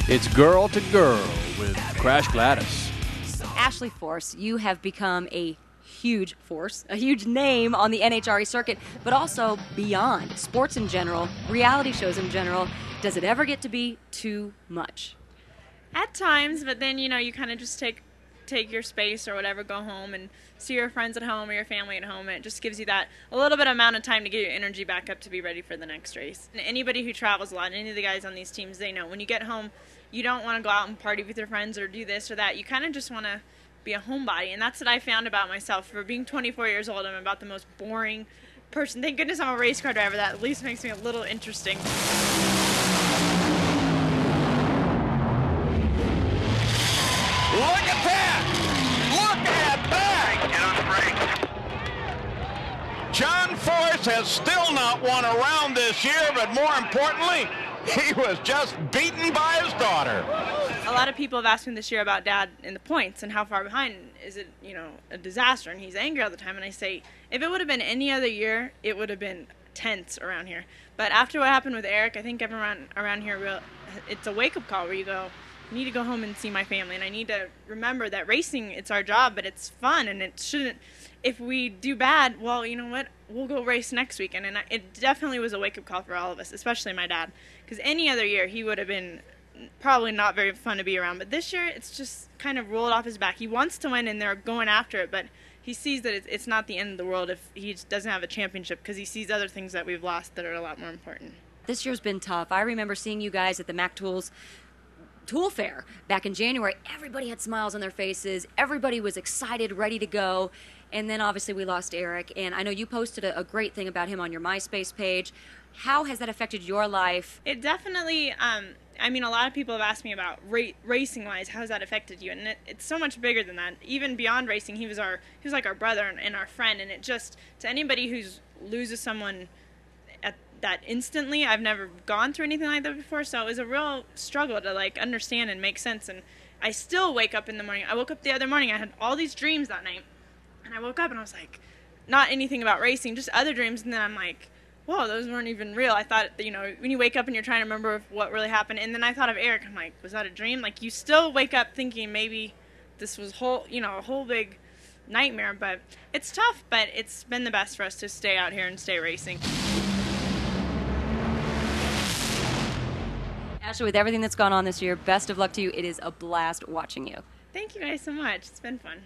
It's Girl to Girl with Crash Gladys. Ashley Force, you have become a huge force, a huge name on the NHRA circuit, but also beyond sports in general, reality shows in general. Does it ever get to be too much? At times, but then, you kind of just take your space or whatever, go home and see your friends at home or your family at home. It just gives you that a little bit amount of time to get your energy back up to be ready for the next race. And anybody who travels a lot, any of the guys on these teams, they know when you get home, you don't want to go out and party with your friends or do this or that. You kind of just want to be a homebody, and that's what I found about myself. For being 24 years old, I'm about the most boring person. Thank goodness I'm a race car driver. That at least makes me a little interesting. Look at that! Look at that! Get on the brakes. John Force has still not won a round this year, but more importantly, he was just beaten by his daughter. A lot of people have asked me this year about Dad in the points and how far behind. Is it, a disaster? And he's angry all the time. And I say, if it would have been any other year, it would have been tense around here. But after what happened with Eric, I think everyone around here, it's a wake-up call where you go, I need to go home and see my family. And I need to remember that racing, it's our job, but it's fun. And it shouldn't, if we do bad, well, you know what? We'll go race next weekend. And it definitely was a wake-up call for all of us, especially my dad. Because any other year, he would have been probably not very fun to be around. But this year, it's just kind of rolled off his back. He wants to win, and they're going after it. But he sees that it's not the end of the world if he doesn't have a championship, because he sees other things that we've lost that are a lot more important. This year's been tough. I remember seeing you guys at the Mac Tools Tool Fair back in January. Everybody had smiles on their faces. Everybody was excited, ready to go. And then obviously we lost Eric. And I know you posted a great thing about him on your MySpace page. How has that affected your life? It definitely, a lot of people have asked me about racing-wise, how has that affected you? And it's so much bigger than that. Even beyond racing, he was like our brother and our friend. And it just, to anybody who loses someone at that instantly, I've never gone through anything like that before, so it was a real struggle to understand and make sense. And I still wake up in the morning. I woke up the other morning, I had all these dreams that night, and I woke up and I was like, not anything about racing, just other dreams. And then I'm like, whoa, those weren't even real. I thought, when you wake up and you're trying to remember what really happened. And then I thought of Eric. I'm like, was that a dream? You still wake up thinking maybe this was a whole big nightmare. But it's tough, but it's been the best for us to stay out here and stay racing. Ashley, with everything that's gone on this year, best of luck to you. It is a blast watching you. Thank you guys so much. It's been fun.